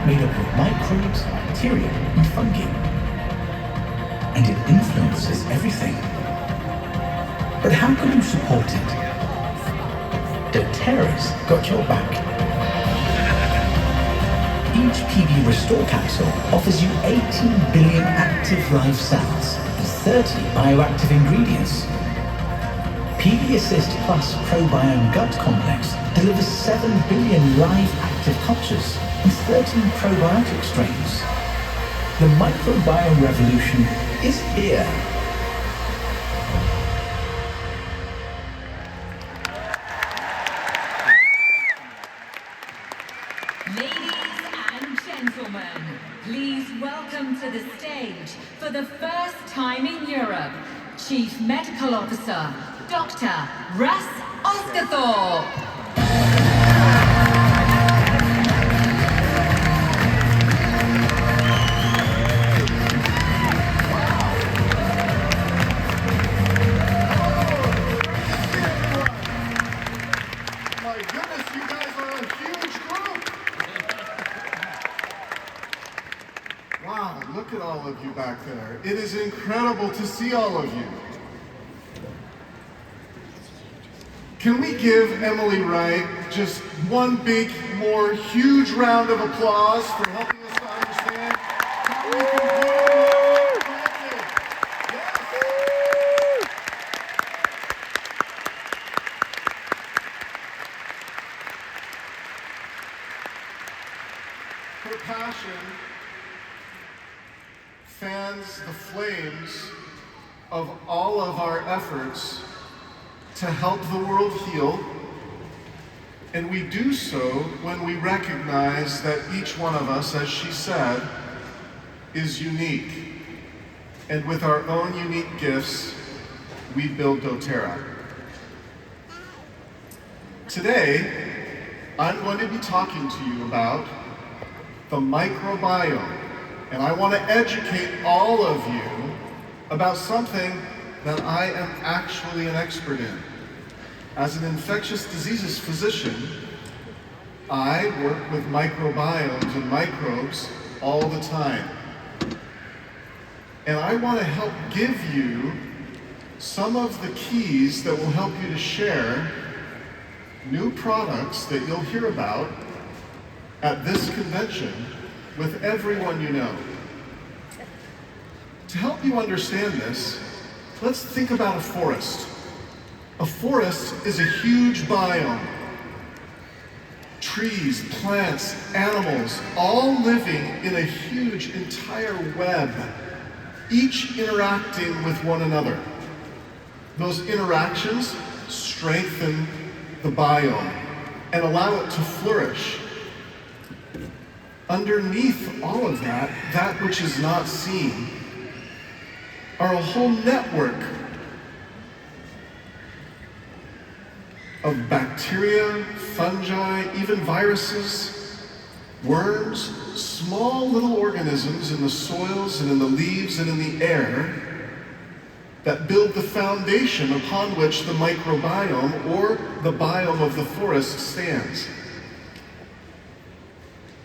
made up of microbes, bacteria, and fungi. And it influences everything. But how can you support it? doTERRA's got your back. Each PB Restore capsule offers you 18 billion active live cells and 30 bioactive ingredients. PB Assist Plus Probiome Gut Complex delivers 7 billion live active cultures and 13 probiotic strains. The microbiome revolution is here. Ladies and gentlemen, please welcome to the stage, for the first time in Europe, Chief Medical Officer, Dr. Russ Osgathorpe. Wow, look at all of you back there. It is incredible to see all of you. Can we give Emily Wright just one big, more huge round of applause for helping us to understand how we can grow planting? Yes. Her passion fans the flames of all of our efforts to help the world heal, and we do so when we recognize that each one of us, as she said, is unique. And with our own unique gifts, we build doTERRA. Today, I'm going to be talking to you about the microbiome. And I want to educate all of you about something that I am actually an expert in. As an infectious diseases physician, I work with microbiomes and microbes all the time. And I want to help give you some of the keys that will help you to share new products that you'll hear about at this convention with everyone you know. To help you understand this, let's think about a forest. A forest is a huge biome. Trees, plants, animals, all living in a huge entire web, each interacting with one another. Those interactions strengthen the biome and allow it to flourish. Underneath all of that, that which is not seen, are a whole network of bacteria, fungi, even viruses, worms, small little organisms in the soils and in the leaves and in the air that build the foundation upon which the microbiome or the biome of the forest stands.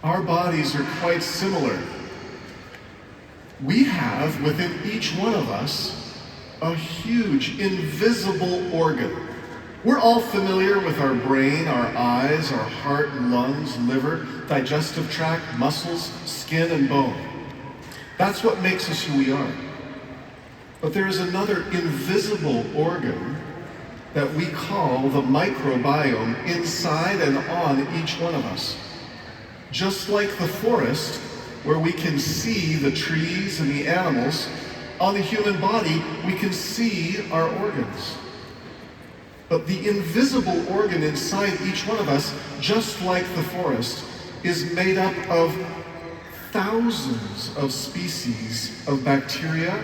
Our bodies are quite similar. We have within each one of us a huge invisible organ. We're all familiar with our brain, our eyes, our heart, lungs, liver, digestive tract, muscles, skin, and bone. That's what makes us who we are. But there is another invisible organ that we call the microbiome inside and on each one of us. Just like the forest, where we can see the trees and the animals, on the human body, we can see our organs. But the invisible organ inside each one of us, just like the forest, is made up of thousands of species of bacteria,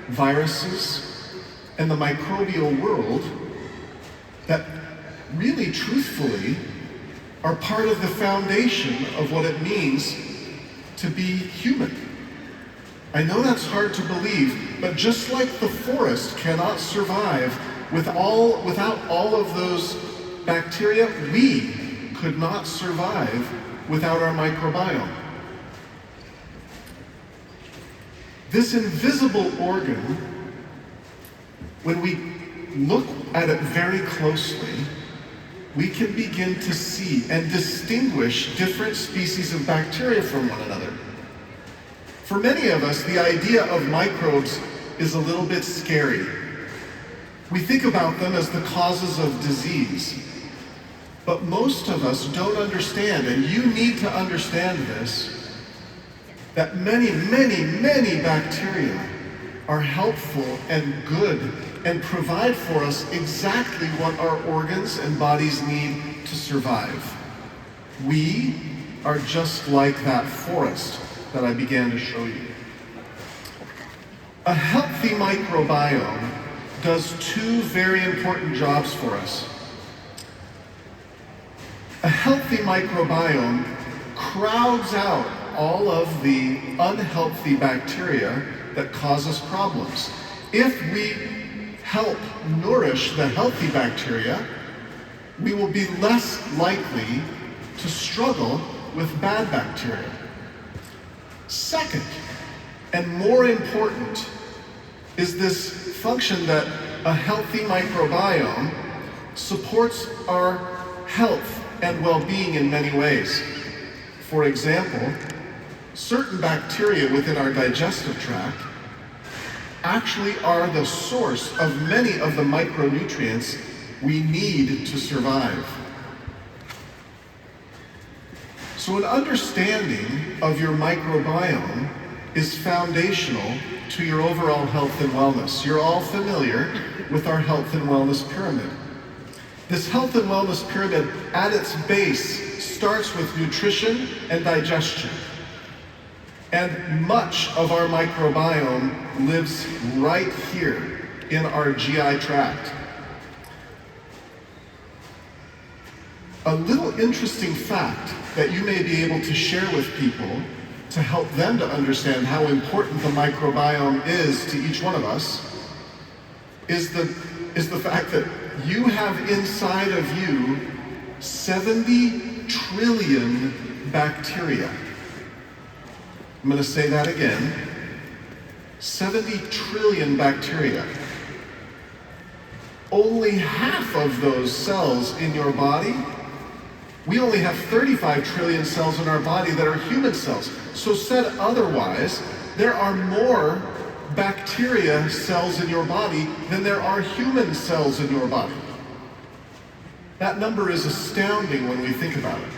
viruses, and the microbial world that really, truthfully, are part of the foundation of what it means to be human. I know that's hard to believe, but just like the forest cannot survive without all of those bacteria, we could not survive without our microbiome. This invisible organ, when we look at it very closely, we can begin to see and distinguish different species of bacteria from one another. For many of us, the idea of microbes is a little bit scary. We think about them as the causes of disease. But most of us don't understand, and you need to understand this, that many, many, many bacteria are helpful and good and provide for us exactly what our organs and bodies need to survive. We are just like that forest that I began to show you. A healthy microbiome does two very important jobs for us. A healthy microbiome crowds out all of the unhealthy bacteria that cause us problems. If we help nourish the healthy bacteria, we will be less likely to struggle with bad bacteria. Second, and more important, is this function that a healthy microbiome supports our health and well-being in many ways. For example, certain bacteria within our digestive tract actually are the source of many of the micronutrients we need to survive. So an understanding of your microbiome is foundational to your overall health and wellness. You're all familiar with our health and wellness pyramid. This health and wellness pyramid at its base starts with nutrition and digestion. And much of our microbiome lives right here in our GI tract. A little interesting fact that you may be able to share with people to help them to understand how important the microbiome is to each one of us is the fact that you have inside of you 70 trillion bacteria. I'm going to say that again. 70 trillion bacteria. Only half of those cells in your body, we only have 35 trillion cells in our body that are human cells. So said otherwise, there are more bacteria cells in your body than there are human cells in your body. That number is astounding when we think about it.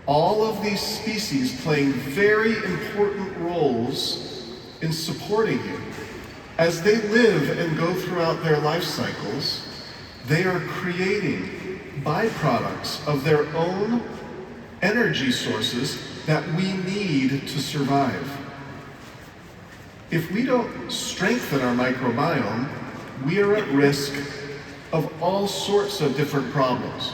All of these species playing very important roles in supporting you. As they live and go throughout their life cycles, they are creating byproducts of their own energy sources that we need to survive. If we don't strengthen our microbiome, we are at risk of all sorts of different problems.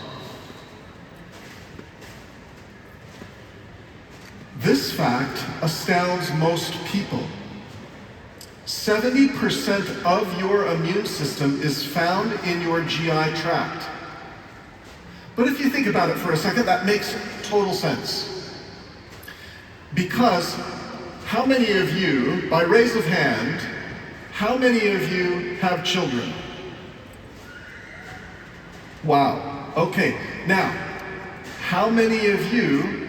This fact astounds most people. 70% of your immune system is found in your GI tract. But if you think about it for a second, that makes total sense. Because how many of you, by raise of hand, how many of you have children? Wow. Okay. Now, how many of you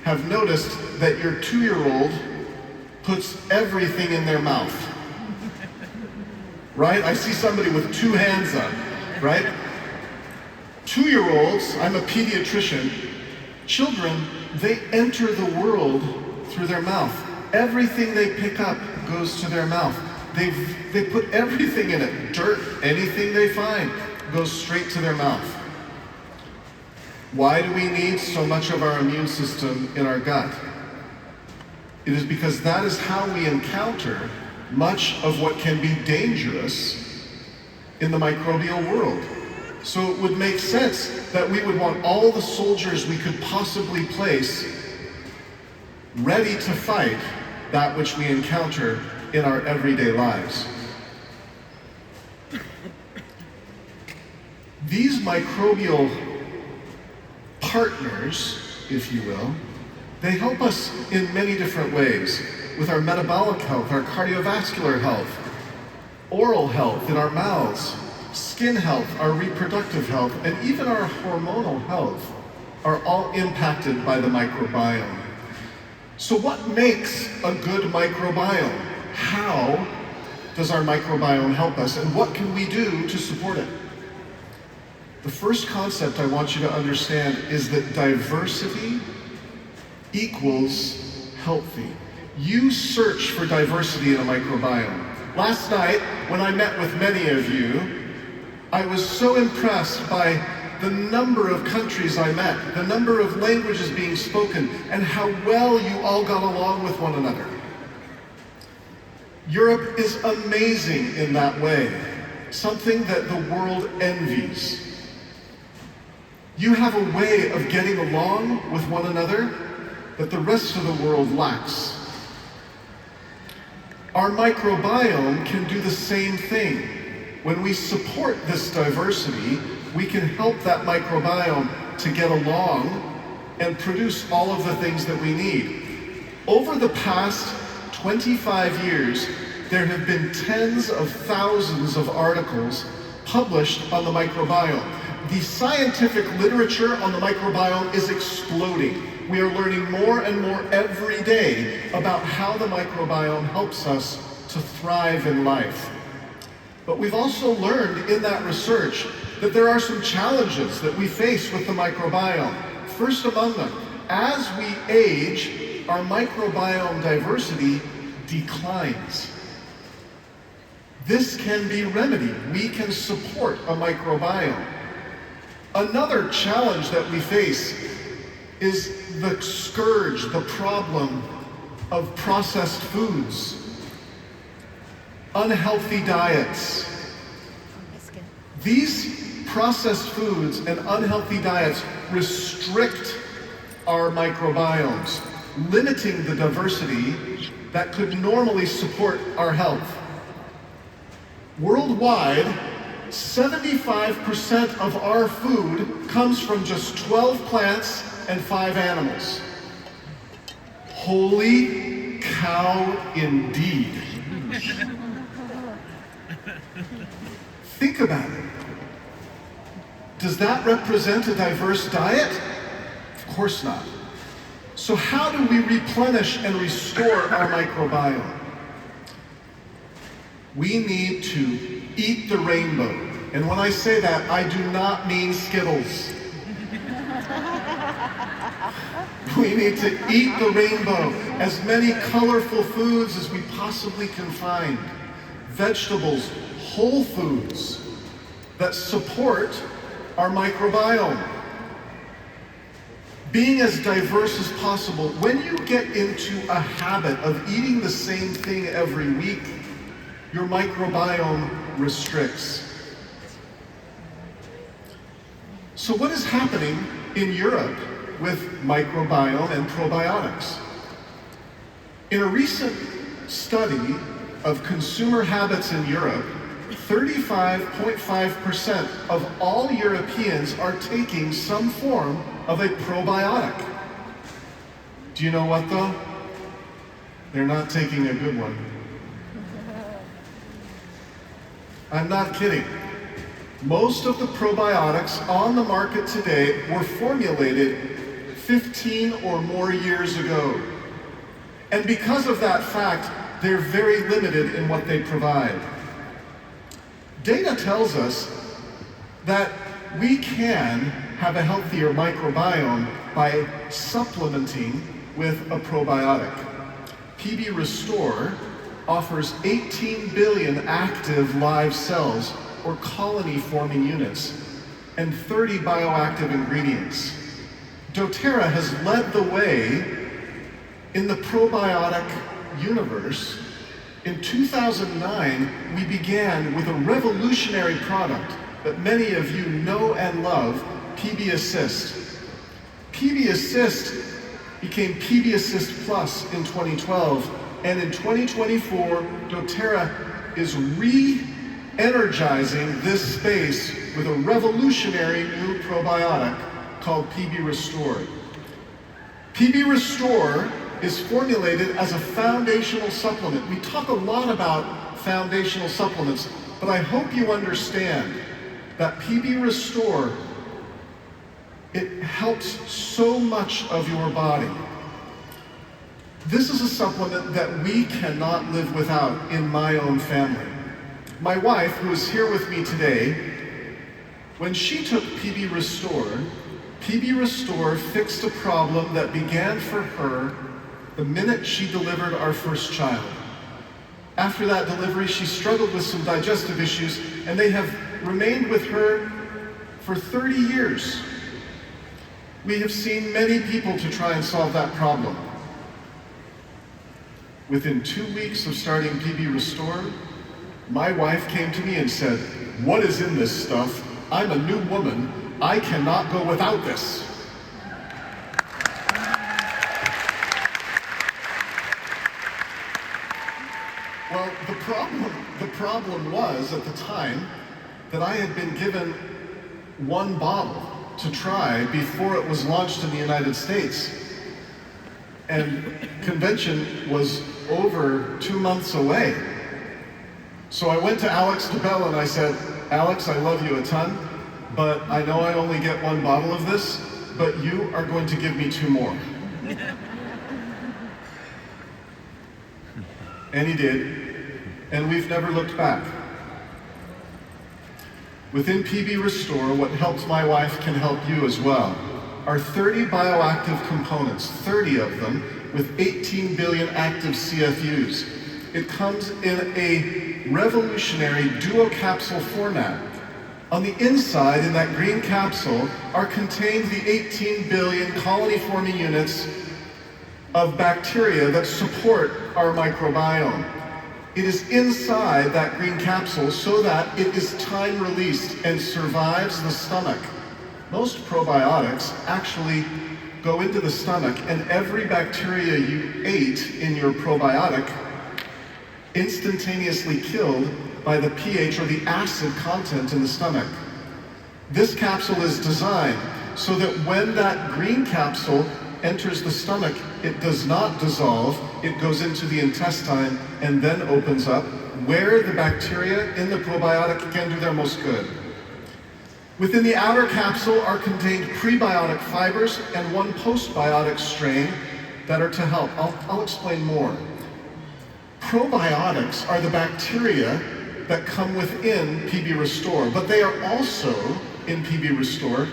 have noticed that your 2-year-old puts everything in their mouth? Right? I see somebody with 2 hands up, right? 2-year-olds, I'm a pediatrician, children, they enter the world through their mouth. Everything they pick up goes to their mouth. They put everything in it, dirt, anything they find goes straight to their mouth. Why do we need so much of our immune system in our gut? It is because that is how we encounter much of what can be dangerous in the microbial world. So it would make sense that we would want all the soldiers we could possibly place ready to fight that which we encounter in our everyday lives. These microbial partners, if you will, they help us in many different ways. with our metabolic health, our cardiovascular health, oral health in our mouths, skin health, our reproductive health, and even our hormonal health are all impacted by the microbiome. So what makes a good microbiome? How does our microbiome help us, and what can we do to support it? The first concept I want you to understand is that diversity equals healthy. You search for diversity in a microbiome. Last night, when I met with many of you, I was so impressed by the number of countries I met, the number of languages being spoken, and how well you all got along with one another. Europe is amazing in that way, something that the world envies. You have a way of getting along with one another that the rest of the world lacks. Our microbiome can do the same thing. When we support this diversity, we can help that microbiome to get along and produce all of the things that we need. Over the past 25 years, there have been tens of thousands of articles published on the microbiome. The scientific literature on the microbiome is exploding. We are learning more and more every day about how the microbiome helps us to thrive in life. But we've also learned in that research that there are some challenges that we face with the microbiome. First among them, as we age, our microbiome diversity declines. This can be remedied. We can support a microbiome. Another challenge that we face is the scourge, the problem of processed foods, unhealthy diets. These processed foods and unhealthy diets restrict our microbiomes, limiting the diversity that could normally support our health. Worldwide, 75% of our food comes from just 12 plants and 5 animals. Holy cow indeed. Think about it. Does that represent a diverse diet? Of course not. So how do we replenish and restore our microbiome? We need to eat the rainbow. And when I say that, I do not mean Skittles. We need to eat the rainbow, as many colorful foods as we possibly can find. Vegetables, whole foods that support our microbiome. Being as diverse as possible. When you get into a habit of eating the same thing every week, your microbiome restricts. So what is happening in Europe with microbiome and probiotics? In a recent study of consumer habits in Europe, 35.5% of all Europeans are taking some form of a probiotic. Do you know what though? They're not taking a good one. I'm not kidding. Most of the probiotics on the market today were formulated 15 or more years ago. And because of that fact, they're very limited in what they provide. Data tells us that we can have a healthier microbiome by supplementing with a probiotic. PB Restore offers 18 billion active live cells or colony-forming units and 30 bioactive ingredients. doTERRA has led the way in the probiotic universe. In 2009, we began with a revolutionary product that many of you know and love, PB Assist. PB Assist became PB Assist Plus in 2012, and in 2024, doTERRA is re-energizing this space with a revolutionary new probiotic called PB Restore. PB Restore is formulated as a foundational supplement. We talk a lot about foundational supplements, but I hope you understand that PB Restore, it helps so much of your body. This is a supplement that we cannot live without in my own family. My wife, who is here with me today, when she took PB Restore fixed a problem that began for her the minute she delivered our first child. After that delivery, she struggled with some digestive issues, and they have remained with her for 30 years. We have seen many people to try and solve that problem. Within 2 weeks of starting PB Restore, my wife came to me and said, "What is in this stuff? I'm a new woman. I cannot go without this." Well, the problem was at the time that I had been given one bottle to try before it was launched in the United States. And convention was over 2 months away. So I went to Alex DeBell and I said, "Alex, I love you a ton, but I know I only get one bottle of this, but you are going to give me 2 more. And he did, and we've never looked back. Within PB Restore, what helps my wife can help you as well, are 30 bioactive components, 30 of them, with 18 billion active CFUs. It comes in a revolutionary duo capsule format. On the inside, in that green capsule, are contained the 18 billion colony-forming units of bacteria that support our microbiome. It is inside that green capsule so that it is time-released and survives the stomach. Most probiotics actually go into the stomach, and every bacteria you ate in your probiotic instantaneously killed by the pH or the acid content in the stomach. This capsule is designed so that when that green capsule enters the stomach, it does not dissolve, it goes into the intestine and then opens up where the bacteria in the probiotic can do their most good. Within the outer capsule are contained prebiotic fibers and one postbiotic strain that are to help. I'll explain more. Probiotics are the bacteria that come within PB Restore, but they are also in PB Restore.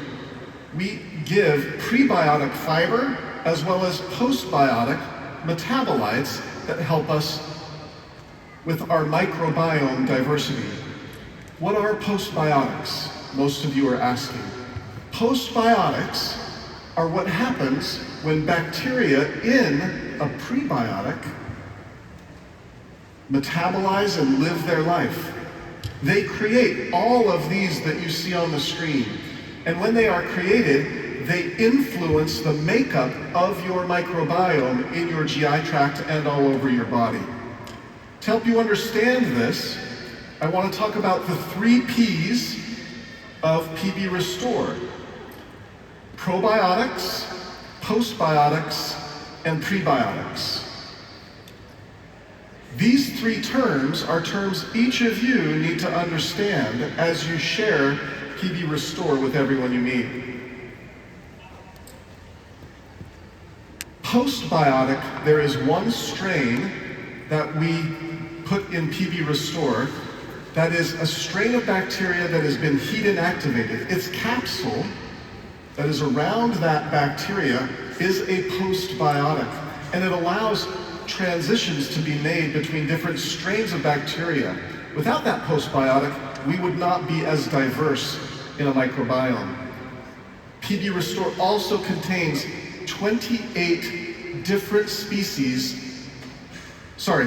We give prebiotic fiber as well as postbiotic metabolites that help us with our microbiome diversity. What are postbiotics? Most of you are asking. Postbiotics are what happens when bacteria in a prebiotic metabolize and live their life. They create all of these that you see on the screen. And when they are created, they influence the makeup of your microbiome in your GI tract and all over your body. To help you understand this, I want to talk about the 3 P's of PB Restore: probiotics, postbiotics, and prebiotics. These 3 terms are terms each of you need to understand as you share PB Restore with everyone you meet. Postbiotic, there is one strain that we put in PB Restore that is a strain of bacteria that has been heat inactivated. Its capsule that is around that bacteria is a postbiotic, and it allows transitions to be made between different strains of bacteria. Without that postbiotic, we would not be as diverse in a microbiome. PB Restore also contains 28 different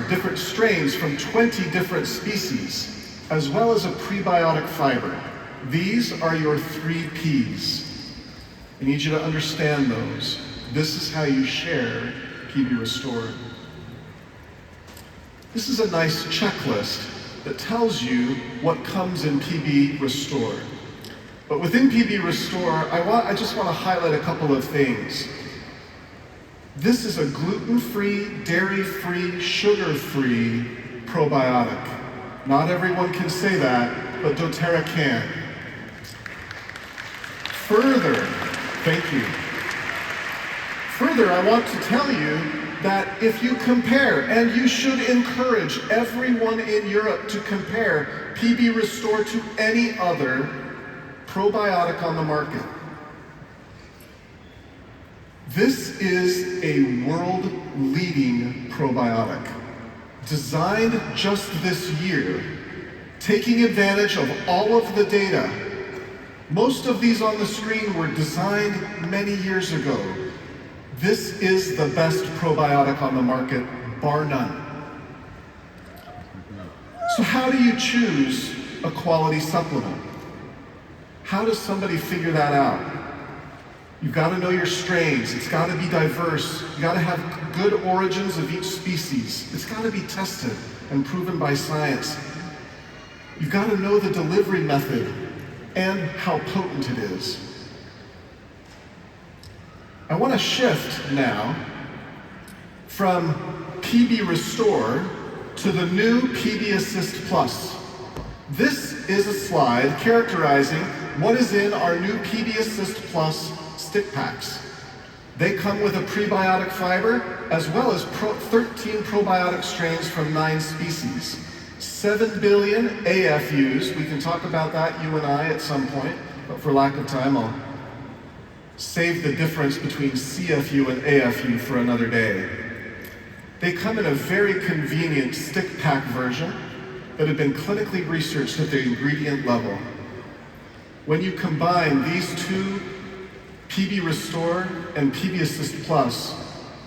different strains from 20 different species, as well as a prebiotic fiber. These are your 3 Ps. I need you to understand those. This is how you share PB Restore. This is a nice checklist that tells you what comes in PB Restore. But within PB Restore, I just want to highlight a couple of things. This is a gluten-free, dairy-free, sugar-free probiotic. Not everyone can say that, but doTERRA can. Further, thank you. Further, I want to tell you that if you compare, and you should encourage everyone in Europe to compare PB Restore to any other probiotic on the market. This is a world-leading probiotic, designed just this year, taking advantage of all of the data. Most of these on the screen were designed many years ago. This is the best probiotic on the market, bar none. So how do you choose a quality supplement? How does somebody figure that out? You've got to know your strains. It's got to be diverse. You've got to have good origins of each species. It's got to be tested and proven by science. You've got to know the delivery method and how potent it is. I want to shift now from PB Restore to the new PB Assist Plus. This is a slide characterizing what is in our new PB Assist Plus stick packs. They come with a prebiotic fiber as well as 13 probiotic strains from 9 species. 7 billion AFUs. We can talk about that, you and I, at some point, but for lack of time, I'll save the difference between CFU and AFU for another day. They come in a very convenient stick pack version that have been clinically researched at the ingredient level. When you combine these two, PB Restore and PB Assist Plus,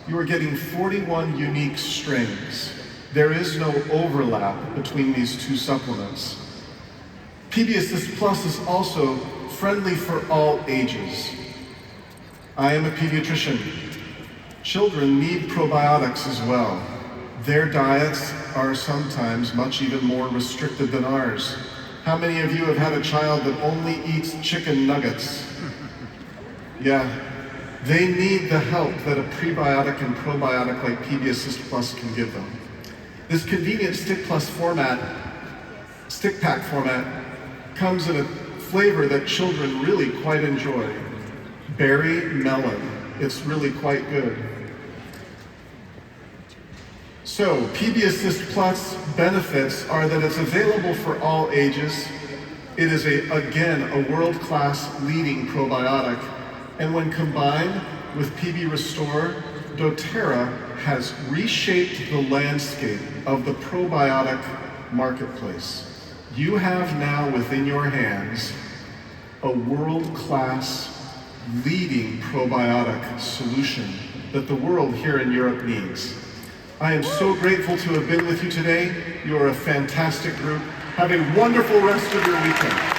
you are getting 41 unique strains. There is no overlap between these two supplements. PB Assist Plus is also friendly for all ages. I am a pediatrician. Children need probiotics as well. Their diets are sometimes much even more restricted than ours. How many of you have had a child that only eats chicken nuggets? Yeah, they need the help that a prebiotic and probiotic like PB Assist Plus can give them. This convenient stick pack format comes in a flavor that children really quite enjoy. Berry melon. It's really quite good. So, PB Assist Plus benefits are that it's available for all ages. It is, again, a world-class leading probiotic. And when combined with PB Restore, doTERRA has reshaped the landscape of the probiotic marketplace. You have now within your hands a world-class leading probiotic solution that the world here in Europe needs. I am so grateful to have been with you today. You are a fantastic group. Have a wonderful rest of your weekend.